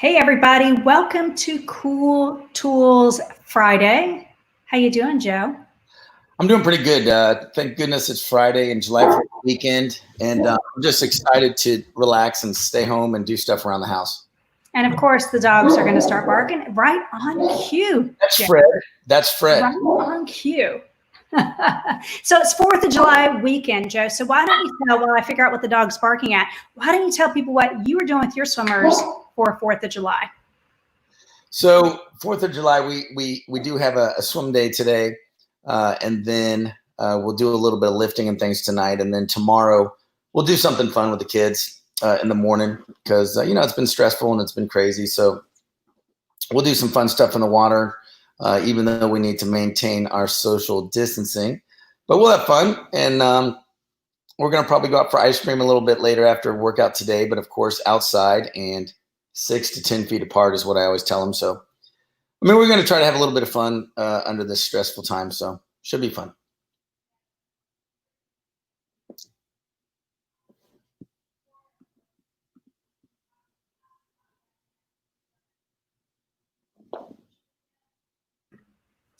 Hey everybody, welcome to Cool Tools Friday. How you doing, Joe? I'm doing pretty good. Thank goodness it's Friday and July 4th weekend, and I'm just excited to relax and stay home and do stuff around the house. And of course, the dogs are going to start barking right on cue. That's Joe. Fred. That's Fred. Right on cue. So it's 4th of July weekend, Joe. So why don't you tell, while I figure out what the dog's barking at, why don't you tell people what you were doing with your swimmers for 4th of July? So 4th of July, we do have a swim day today, and then we'll do a little bit of lifting and things tonight, and then tomorrow we'll do something fun with the kids in the morning because it's been stressful and it's been crazy. So we'll do some fun stuff in the water. Even though we need to maintain our social distancing, but we'll have fun. And we're going to probably go out for ice cream a little bit later after workout today, but of course outside and 6 to 10 feet apart is what I always tell them. So, we're going to try to have a little bit of fun under this stressful time. So should be fun.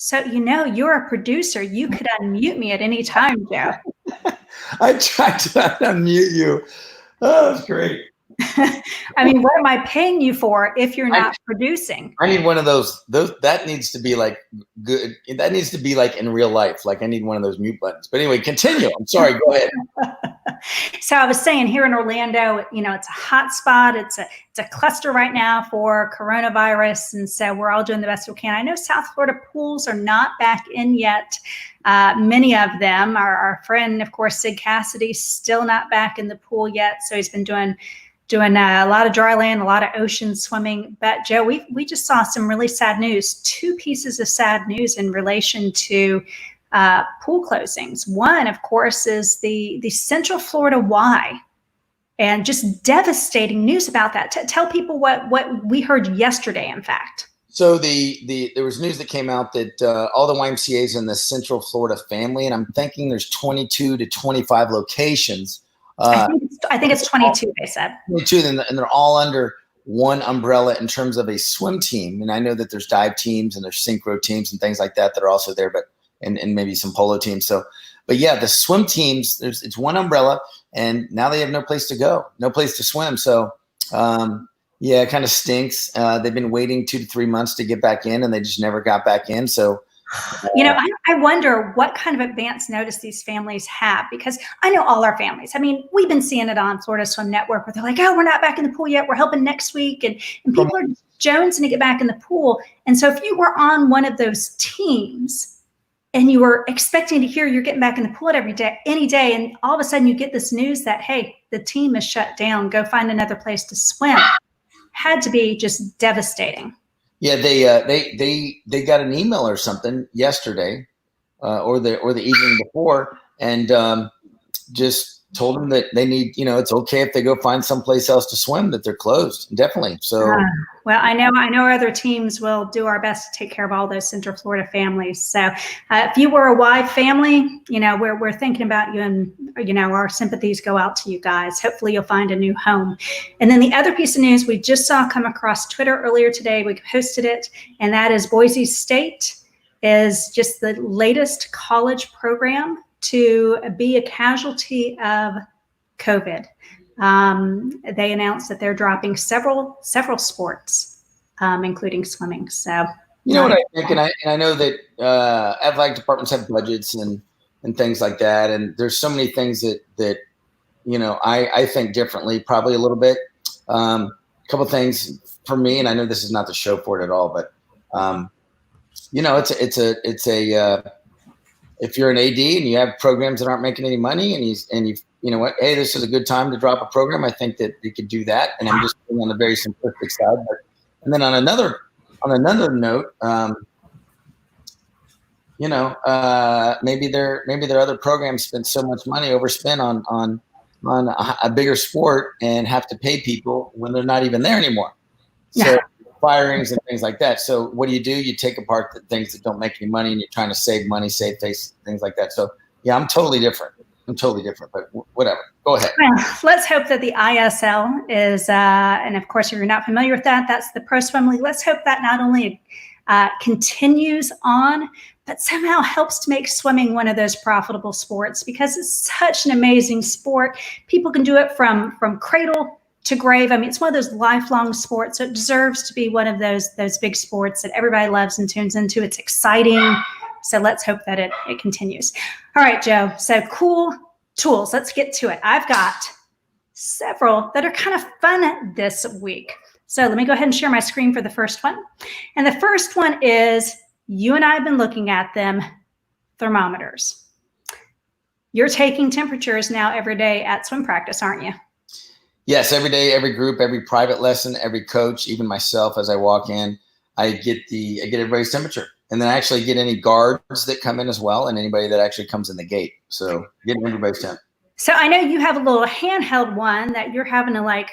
So, you're a producer. You could unmute me at any time, Joe. I tried to unmute you. Oh, that's great. I mean, what am I paying you for if you're not producing? I need one of those that needs to be like good. That needs to be like in real life. Like I need one of those mute buttons. But anyway, continue. I'm sorry. Go ahead. So I was saying here in Orlando, it's a hot spot. It's a cluster right now for coronavirus. And so we're all doing the best we can. I know South Florida pools are not back in yet. Many of them. Our friend, of course, Sid Cassidy, still not back in the pool yet. So he's been doing a lot of Dryland, a lot of ocean swimming. But Joe, we just saw some really sad news. 2 pieces of sad news in relation to pool closings. One, of course, is the Central Florida Y, and just devastating news about that. Tell people what we heard yesterday, in fact. So there was news that came out that all the YMCA's in the Central Florida family, and I'm thinking there's 22 to 25 locations. I think it's 22, they said. 22, and they're all under one umbrella in terms of a swim team. And I know that there's dive teams and there's synchro teams and things like that that are also there, but and maybe some polo teams. So, but yeah, the swim teams, it's one umbrella, and now they have no place to go, no place to swim. So, yeah, it kind of stinks. They've been waiting 2 to 3 months to get back in, and they just never got back in. So, I wonder what kind of advance notice these families have, because I know all our families. I mean, we've been seeing it on Florida Swim Network where they're like, oh, we're not back in the pool yet. We're helping next week. And people are jonesing to get back in the pool. And so if you were on one of those teams and you were expecting to hear you're getting back in the pool any day, and all of a sudden you get this news that, hey, the team is shut down, go find another place to swim, had to be just devastating. Yeah, they got an email or something yesterday, or the evening before, and just told them that they need, it's okay if they go find someplace else to swim, that they're closed, definitely. So, well, I know other teams will do our best to take care of all those Central Florida families. So, if you were a Y family, we're thinking about you, and our sympathies go out to you guys. Hopefully, you'll find a new home. And then the other piece of news we just saw come across Twitter earlier today, we posted it, and that is Boise State is just the latest college program to be a casualty of COVID. They announced that they're dropping several sports, including swimming. So, what I think, and I know that athletic departments have budgets and things like that, and there's so many things that I think differently, probably a little bit. A couple things for me, and I know this is not the show for it at all, but it's a if you're an AD and you have programs that aren't making any money, and you know what, hey, this is a good time to drop a program, I think that you could do that. And I'm just on the very simplistic side. And then on another note, maybe their other programs spend so much money, overspend on a bigger sport, and have to pay people when they're not even there anymore. So firings and things like that. So what do? You take apart the things that don't make any money, and you're trying to save money, save face, things like that. So yeah, I'm totally different. I'm totally different, but whatever. Go ahead. Well, let's hope that the ISL is, and of course, if you're not familiar with that, that's the Pro Swim League. Let's hope that not only continues on, but somehow helps to make swimming one of those profitable sports, because it's such an amazing sport. People can do it from cradle to grave. I mean, it's one of those lifelong sports, so it deserves to be one of those big sports that everybody loves and tunes into. It's exciting. So let's hope that it continues. All right, Joe. So cool tools. Let's get to it. I've got several that are kind of fun this week. So let me go ahead and share my screen for the first one. And the first one is, you and I have been looking at them, thermometers. You're taking temperatures now every day at swim practice, aren't you? Yes, every day, every group, every private lesson, every coach, even myself as I walk in, I get everybody's temperature. And then I actually get any guards that come in as well, and anybody that actually comes in the gate. So getting everybody's temp. So I know you have a little handheld one that you're having to, like,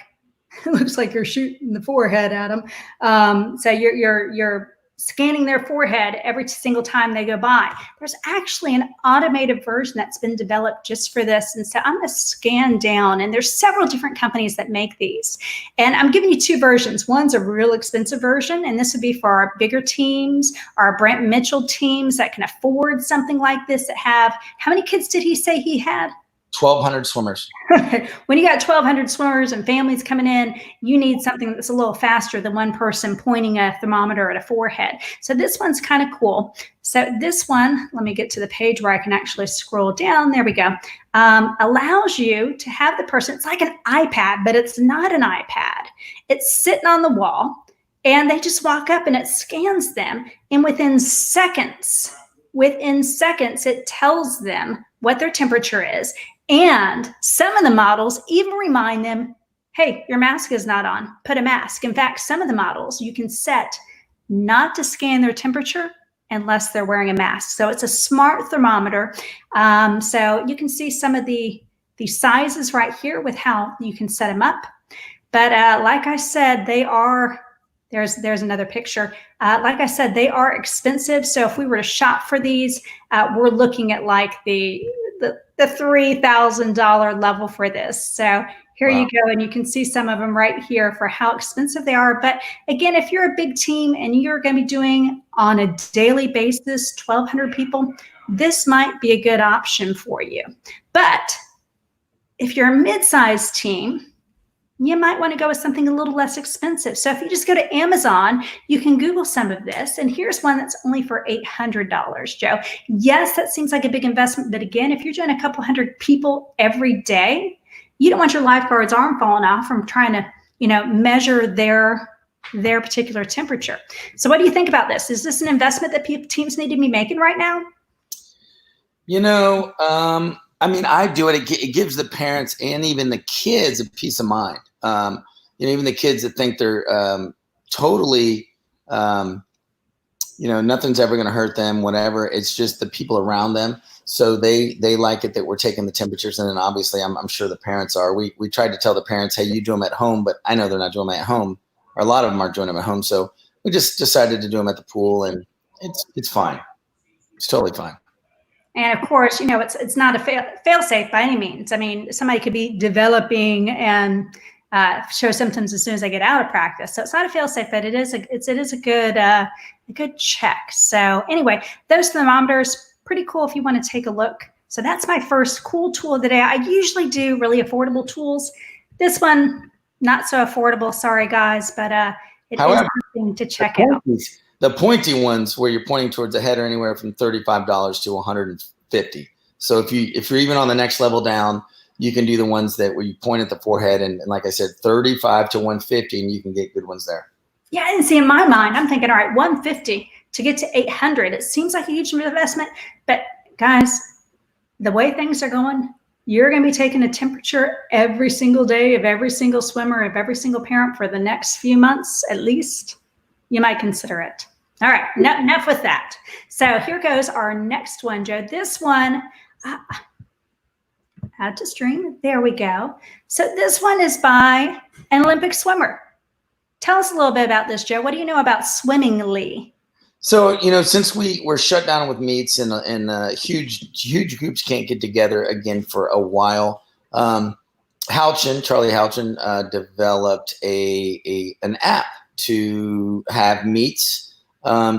it looks like you're shooting the forehead at them. So you're scanning their forehead every single time they go by. There's actually an automated version that's been developed just for this. And so I'm going to scan down, and there's several different companies that make these. And I'm giving you two versions. One's a real expensive version, and this would be for our bigger teams, our Brent Mitchell teams that can afford something like this, that have, how many kids did he say he had? 1,200 swimmers. When you got 1,200 swimmers and families coming in, you need something that's a little faster than one person pointing a thermometer at a forehead. So this one's kind of cool. So this one, let me get to the page where I can actually scroll down. There we go. Allows you to have the person, it's like an iPad, but it's not an iPad. It's sitting on the wall, and they just walk up and it scans them. And within seconds, it tells them what their temperature is. And some of the models even remind them, hey, your mask is not on, put a mask. In fact, some of the models you can set not to scan their temperature unless they're wearing a mask. So it's a smart thermometer. So you can see some of the sizes right here with how you can set them up. But like I said, they are, there's another picture. Like I said, they are expensive. So if we were to shop for these, we're looking at like the $3,000 level for this. So here you go. And you can see some of them right here for how expensive they are. But again, if you're a big team and you're going to be doing on a daily basis, 1,200 people, this might be a good option for you. But if you're a mid-sized team, you might want to go with something a little less expensive. So if you just go to Amazon, you can Google some of this. And here's one that's only for $800, Joe. Yes, that seems like a big investment. But again, if you're doing a couple hundred people every day, you don't want your lifeguard's arm falling off from trying to, measure their particular temperature. So what do you think about this? Is this an investment that teams need to be making right now? I mean, I do it. It gives the parents and even the kids a peace of mind. Even the kids that think they're totally, nothing's ever going to hurt them, whatever. It's just the people around them. So they like it that we're taking the temperatures. And then obviously I'm sure the parents are. We tried to tell the parents, hey, you do them at home, but I know they're not doing them at home. Or a lot of them aren't doing them at home. So we just decided to do them at the pool, and it's fine. It's totally fine. And of course, it's not a fail-safe by any means. I mean, somebody could be developing and show symptoms as soon as they get out of practice. So it's not a fail-safe, but it is a good check. So anyway, those thermometers, pretty cool if you want to take a look. So that's my first cool tool of the day. I usually do really affordable tools. This one, not so affordable. Sorry, guys, but it is something to check out. The pointy ones where you're pointing towards the head are anywhere from $35 to $150. So if you're even on the next level down, you can do the ones that where you point at the forehead, and like I said, $35 to $150, and you can get good ones there. Yeah, and see, in my mind, I'm thinking, all right, $150 to get to $800. It seems like a huge investment, but guys, the way things are going, you're going to be taking a temperature every single day of every single swimmer, of every single parent for the next few months at least. You might consider it. All right, enough with that. So here goes our next one, Joe. This one, add to stream. There we go. So this one is by an Olympic swimmer. Tell us a little bit about this, Joe. What do you know about Swimmingly? So, since we were shut down with meets and huge groups can't get together again for a while, Charlie Houchin, developed an app to have meets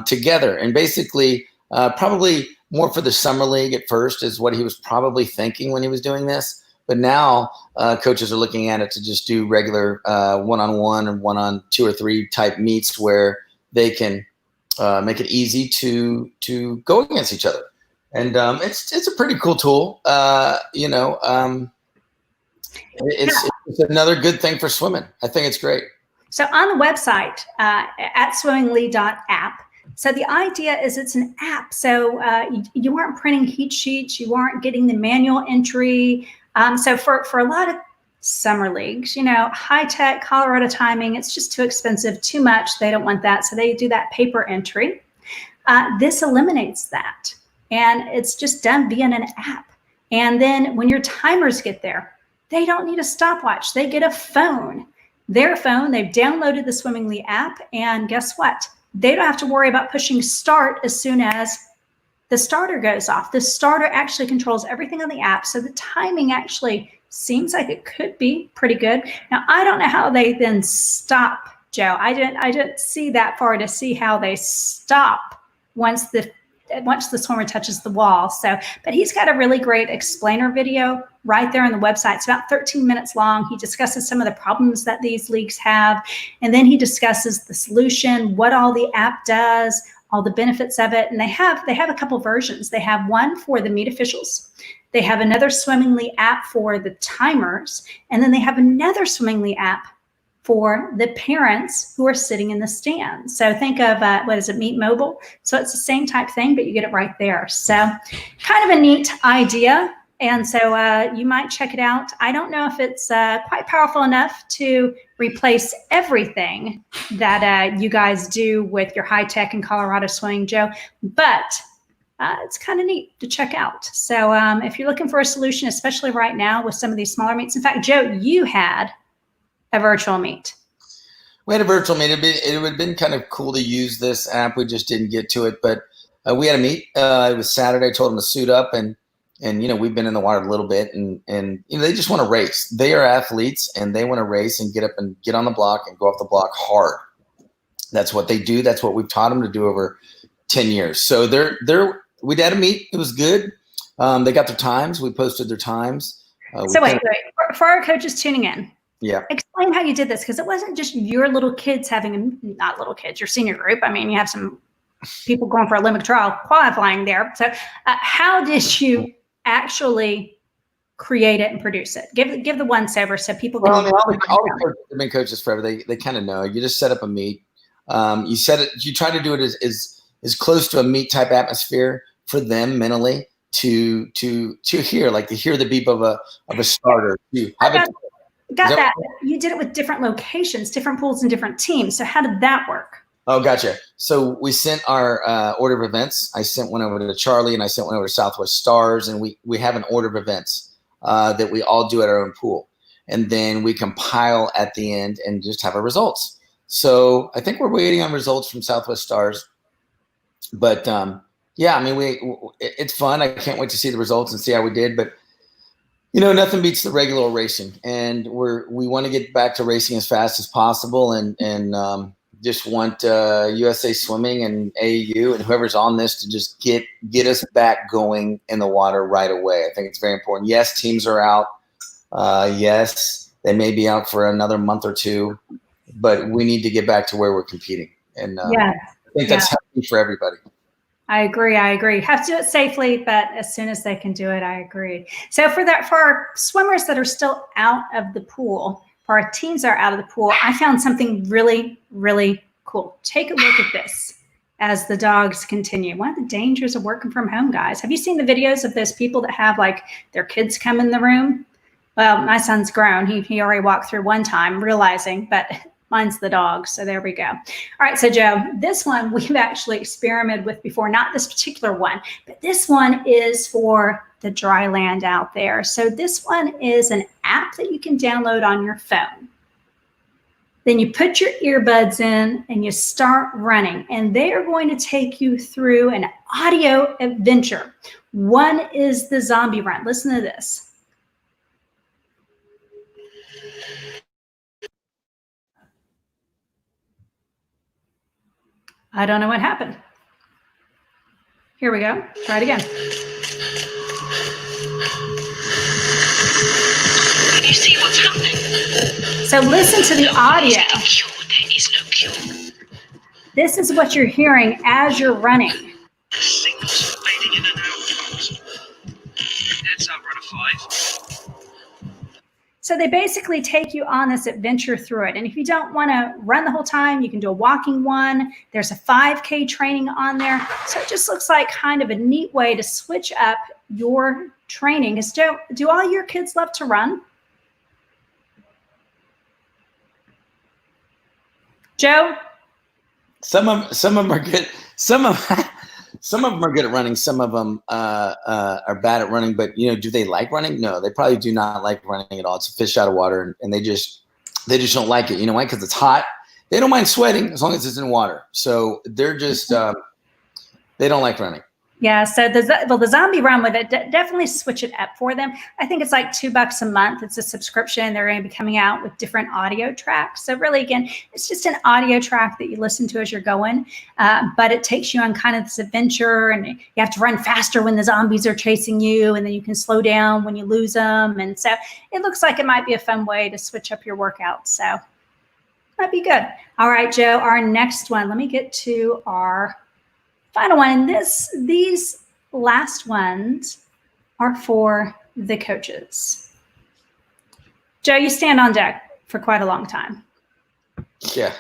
together, and basically probably more for the summer league at first is what he was probably thinking when he was doing this. But now coaches are looking at it to just do regular one-on-one or one-on-two or three type meets where they can make it easy to go against each other. And it's a pretty cool tool. It's another good thing for swimming. I think it's great. So on the website at swimmingly.app, so the idea is it's an app. So you aren't printing heat sheets. You aren't getting the manual entry. So for a lot of summer leagues, high tech Colorado timing, it's just too expensive, too much. They don't want that. So they do that paper entry. This eliminates that. And it's just done via an app. And then when your timers get there, they don't need a stopwatch. They get a phone. Their phone, they've downloaded the Swimmingly app. And guess what? They don't have to worry about pushing start as soon as the starter goes off. The starter actually controls everything on the app. So the timing actually seems like it could be pretty good. Now, I don't know how they then stop, Joe. I didn't see that far to see how they stop once the swimmer touches the wall. So, but he's got a really great explainer video right there on the website. It's about 13 minutes long. He discusses some of the problems that these leagues have, and then he discusses the solution, what all the app does, all the benefits of it. And they have a couple versions. They have one for the meet officials. They have another Swimmingly app for the timers, and then they have another Swimmingly app for the parents who are sitting in the stands. So think of, Meet Mobile? So it's the same type thing, but you get it right there. So kind of a neat idea. And so you might check it out. I don't know if it's quite powerful enough to replace everything that you guys do with your high tech in Colorado swimming, Joe, but it's kind of neat to check out. So if you're looking for a solution, especially right now with some of these smaller meets, in fact, Joe, you had a virtual meet. We had a virtual meet. It would have been kind of cool to use this app. We just didn't get to it, but we had a meet. It was Saturday. I told them to suit up, and we've been in the water a little bit, and they just want to race. They are athletes, and they want to race and get up and get on the block and go off the block hard. That's what they do. That's what we've taught them to do over 10 years. So we had a meet. It was good. They got their times. We posted their times. So wait. For our coaches tuning in, yeah, explain how you did this, because it wasn't just your little kids not little kids, your senior group. I mean, you have some people going for Olympic trial qualifying there. So how did you actually create it and produce it? Give the once over so people can. Well, all the coaches have been coaches forever. They kind of know. You just set up a meet. You set it. You try to do it as close to a meet type atmosphere for them mentally to hear, like to hear the beep of a starter. Got that. You did it with different locations, different pools, and different teams. So how did that work? Oh, gotcha. So we sent our order of events. I sent one over to Charlie, and I sent one over to Southwest Stars, and we have an order of events that we all do at our own pool, and then we compile at the end and just have our results. So I think we're waiting on results from Southwest Stars, but yeah, I mean, it's fun. I can't wait to see the results and see how we did, but. Nothing beats the regular racing, and we want to get back to racing as fast as possible, and just want USA Swimming and AAU and whoever's on this to just get us back going in the water right away. I think it's very important. Yes, teams are out. Yes, they may be out for another month or two, but we need to get back to where we're competing, and I think that's healthy for everybody. I agree. Have to do it safely, but as soon as they can do it, I agree. So for our swimmers that are still out of the pool, for our teams that are out of the pool, I found something really, really cool. Take a look at this as the dogs continue. One of the dangers of working from home, guys. Have you seen the videos of those people that have like their kids come in the room? Well, my son's grown. He already walked through one time realizing, but mine's the dog. So there we go. All right. So Joe, this one we've actually experimented with before, not this particular one, but this one is for the Dryland out there. So this one is an app that you can download on your phone. Then you put your earbuds in and you start running. And they are going to take you through an audio adventure. One is the zombie run. Listen to this. I don't know what happened. Here we go. Try it again. Can you see what's happening? So listen to the audio. There is no cure. This is what you're hearing as you're running. Signals fading in and out. Let's run a 5. So they basically take you on this adventure through it. And if you don't want to run the whole time, you can do a walking one. There's a 5K training on there. So it just looks like kind of a neat way to switch up your training. Joe, do all your kids love to run? Joe? Some of them are good. Some of them are good at running. Some of them are bad at running. But do they like running? No, they probably do not like running at all. It's a fish out of water, and they just don't like it. You know why? Because it's hot. They don't mind sweating as long as it's in water. So they're just they don't like running. Yeah, so the zombie run would definitely switch it up for them. I think it's like $2 a month. It's a subscription. They're going to be coming out with different audio tracks. So really, again, it's just an audio track that you listen to as you're going, but it takes you on kind of this adventure, and you have to run faster when the zombies are chasing you, and then you can slow down when you lose them. And so it looks like it might be a fun way to switch up your workout. So might be good. All right, Joe, our next one. Let me get to our final one. And these last ones are for the coaches. Joe, you stand on deck for quite a long time. Yeah.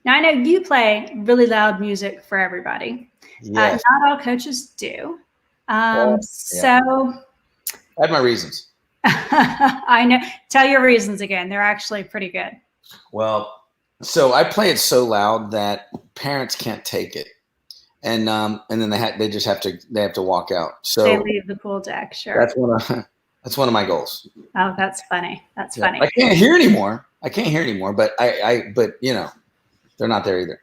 Now I know you play really loud music for everybody. Yes. Not all coaches do. So I have my reasons. I know. Tell your reasons again. They're actually pretty good. Well, so I play it so loud that parents can't take it. And then they have to walk out. So they leave the pool deck. Sure. That's one of my goals. Oh, that's funny. That's funny. I can't hear anymore. But but they're not there either.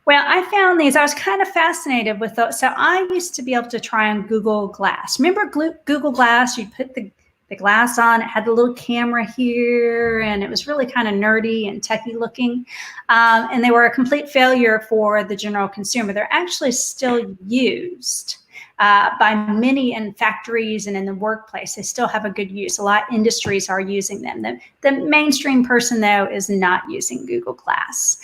Well, I found these. I was kind of fascinated with those. So I used to be able to try on Google Glass. Remember Google Glass? You put the glass on. It had the little camera here, and it was really kind of nerdy and techie looking. And they were a complete failure for the general consumer. They're actually still used by many in factories and in the workplace. They still have a good use. A lot of industries are using them. The mainstream person, though, is not using Google Glass.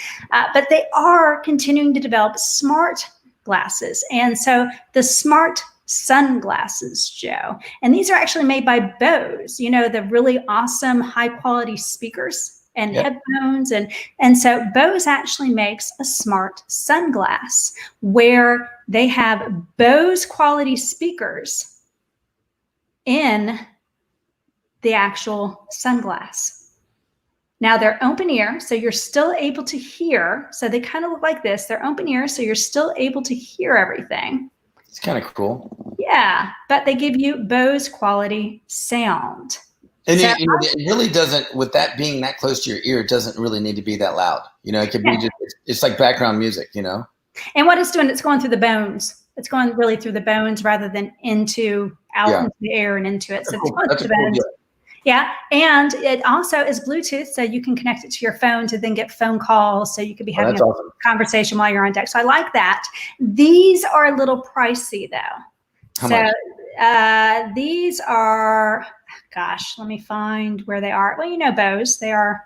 But they are continuing to develop smart glasses. And so the smart sunglasses, Joe. And these are actually made by Bose, the really awesome high quality speakers and headphones. And so Bose actually makes a smart sunglass where they have Bose quality speakers in the actual sunglass. Now they're open ear, so you're still able to hear. So they kind of look like this. They're open ear, so you're still able to hear everything. It's kind of cool. Yeah, but they give you Bose quality sound. And it really doesn't, with that being that close to your ear, it doesn't really need to be that loud. It could be it's like background music, And what it's doing, it's going through the bones. It's going really through the bones rather than into the air and into it. So it's going through the bones. Yeah, and it also is Bluetooth, so you can connect it to your phone to then get phone calls, so you could be having a conversation while you're on deck. So I like that. These are a little pricey, though. How much? These are, gosh, let me find where they are. Well, Bose, they are,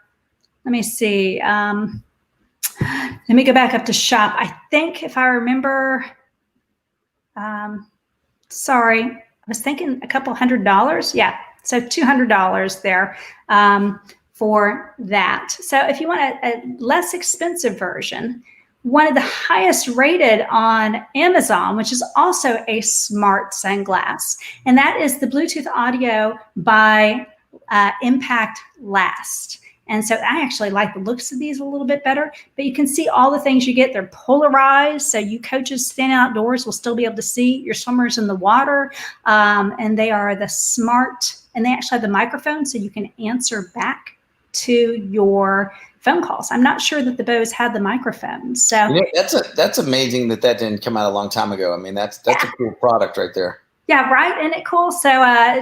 let me see. Let me go back up to shop. I think if I remember, sorry, I was thinking a couple $100. Yeah. So $200 there for that. So if you want a less expensive version, one of the highest rated on Amazon, which is also a smart sunglass, and that is the Bluetooth audio by Impact Last. And so I actually like the looks of these a little bit better, but you can see all the things you get. They're polarized, so you coaches standing outdoors will still be able to see your swimmers in the water. And they are the smart, and they actually have the microphone, so you can answer back to your phone calls. I'm not sure that the bows had the microphones. So that's amazing that didn't come out a long time ago. I mean, that's a cool product right there. Yeah, right. Isn't it cool? So,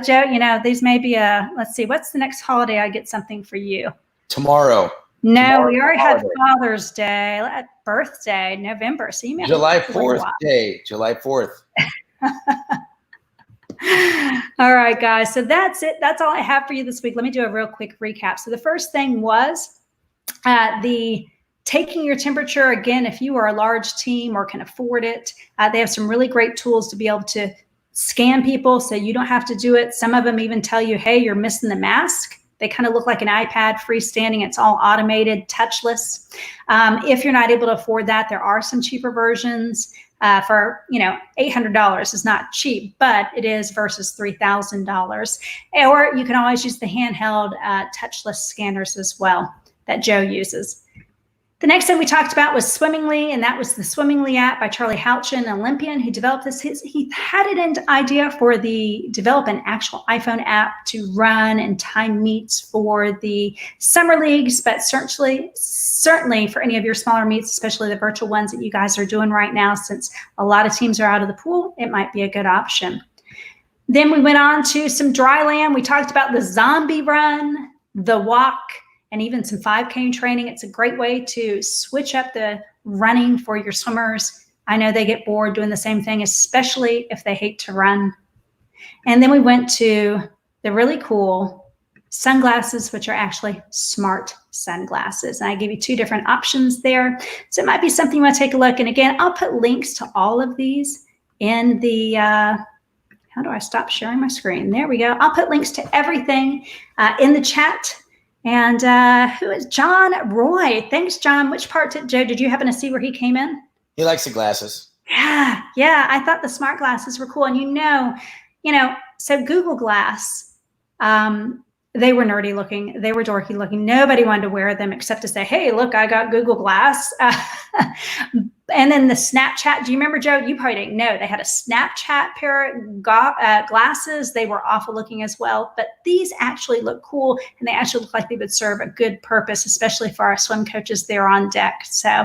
Joe, these may be let's see, what's the next holiday I get something for you? Tomorrow. No, we already had Father's Day, birthday, November. So you may July 4th day, July 4th. All right, guys. So that's it. That's all I have for you this week. Let me do a real quick recap. So the first thing was the taking your temperature. Again, if you are a large team or can afford it, they have some really great tools to be able to scan people so you don't have to do it. Some of them even tell you, hey, you're missing the mask. They kind of look like an iPad, freestanding. It's all automated, touchless. If you're not able to afford that, there are some cheaper versions for, $800 is not cheap, but it is versus $3,000. Or you can always use the handheld touchless scanners as well that Joe uses. The next thing we talked about was Swimmingly, and that was the Swimmingly app by Charlie Houchin, an Olympian who developed this. He had it in idea for develop an actual iPhone app to run and time meets for the summer leagues, but certainly for any of your smaller meets, especially the virtual ones that you guys are doing right now, since a lot of teams are out of the pool, it might be a good option. Then we went on to some Dryland. We talked about the zombie run, the walk, and even some 5K training. It's a great way to switch up the running for your swimmers. I know they get bored doing the same thing, especially if they hate to run. And then we went to the really cool sunglasses, which are actually smart sunglasses. And I give you 2 different options there. So it might be something you want to take a look. And again, I'll put links to all of these in the, how do I stop sharing my screen? There we go. I'll put links to everything in the chat. And who is John Roy? Thanks, John. Which part, Joe, did you happen to see where he came in? He likes the glasses. Yeah. I thought the smart glasses were cool. And so Google Glass, they were nerdy looking. They were dorky looking. Nobody wanted to wear them except to say, hey, look, I got Google Glass. And then the Snapchat, do you remember, Joe? You probably didn't know. They had a Snapchat pair of glasses. They were awful looking as well. But these actually look cool, and they actually look like they would serve a good purpose, especially for our swim coaches there on deck. So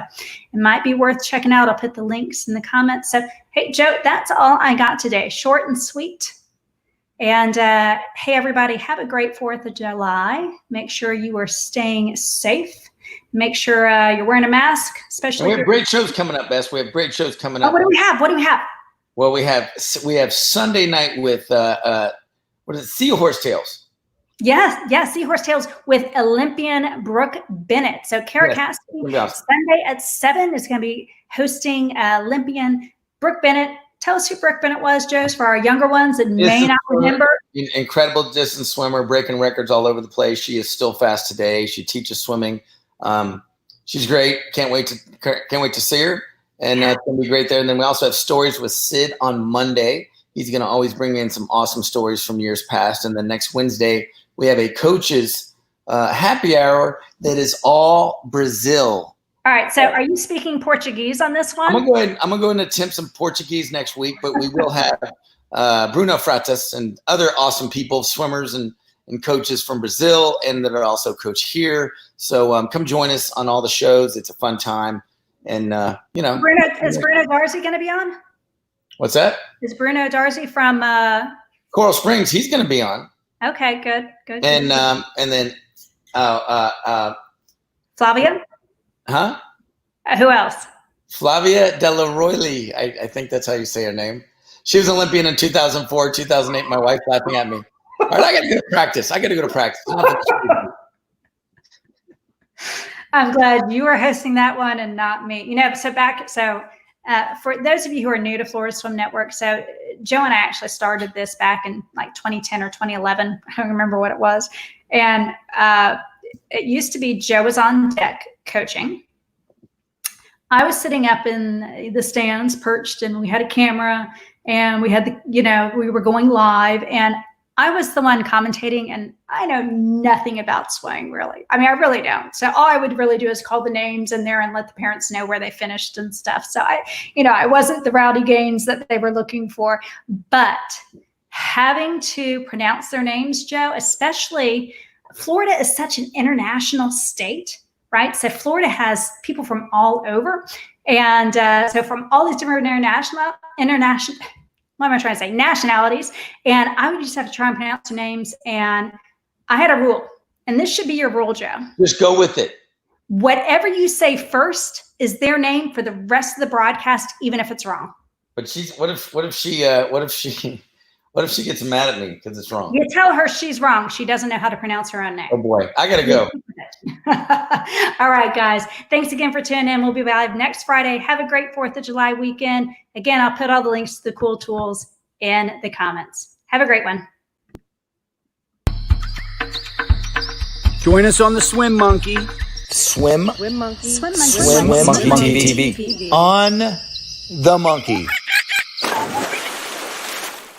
it might be worth checking out. I'll put the links in the comments. So, hey, Joe, that's all I got today. Short and sweet. And hey, everybody, have a great 4th of July. Make sure you are staying safe. Make sure you're wearing a mask, especially. And we have great shows coming up, Bess. We have great shows coming up. What do we have? Well, we have Sunday night with what is it? Seahorse Tales. Yes, Seahorse Tales with Olympian Brooke Bennett. So Kara Cassidy, Sunday at 7 is going to be hosting Olympian Brooke Bennett. Tell us who Brooke Bennett was, Joe, for our younger ones that may not remember. Incredible distance swimmer, breaking records all over the place. She is still fast today. She teaches swimming. She's great. Can't wait to see her. And it's going to be great there. And then we also have stories with Sid on Monday. He's going to always bring in some awesome stories from years past. And then next Wednesday, we have a coaches happy hour that is all Brazil. All right. So are you speaking Portuguese on this one? I'm going to go and attempt some Portuguese next week, but we will have Bruno Fratas and other awesome people, swimmers and coaches from Brazil, and that are also coach here. So come join us on all the shows. It's a fun time. And, is Bruno Darcy going to be on? What's that? Is Bruno Darcy from Coral Springs? He's going to be on. Okay, good. And then Flavia? Huh? Who else? Flavia Della Royle. I think that's how you say her name. She was Olympian in 2004, 2008. My wife's laughing at me. All right, I got to go to practice. I'm glad you are hosting that one and not me. For those of you who are new to Florida Swim Network, so Joe and I actually started this back in like 2010 or 2011. I don't remember what it was. And it used to be Joe was on deck coaching. I was sitting up in the stands, perched, and we had a camera, and we had we were going live, and I was the one commentating, and I know nothing about swimming, really. I mean, I really don't. So all I would really do is call the names in there and let the parents know where they finished and stuff. So I wasn't the Rowdy Gaines that they were looking for, but having to pronounce their names, Joe, especially Florida is such an international state. right? So Florida has people from all over. And so from all these different international, what am I trying to say? Nationalities. And I would just have to try and pronounce their names. And I had a rule, and this should be your rule, Joe. Just go with it. Whatever you say first is their name for the rest of the broadcast, even if it's wrong. But what if she gets mad at me because it's wrong? You tell her she's wrong. She doesn't know how to pronounce her own name. Oh boy, I gotta go. All right, guys. Thanks again for tuning in. We'll be live next Friday. Have a great 4th of July weekend. Again, I'll put all the links to the cool tools in the comments. Have a great one. Join us on the Swim Monkey. Swim Swim Monkey. TV on the Monkey.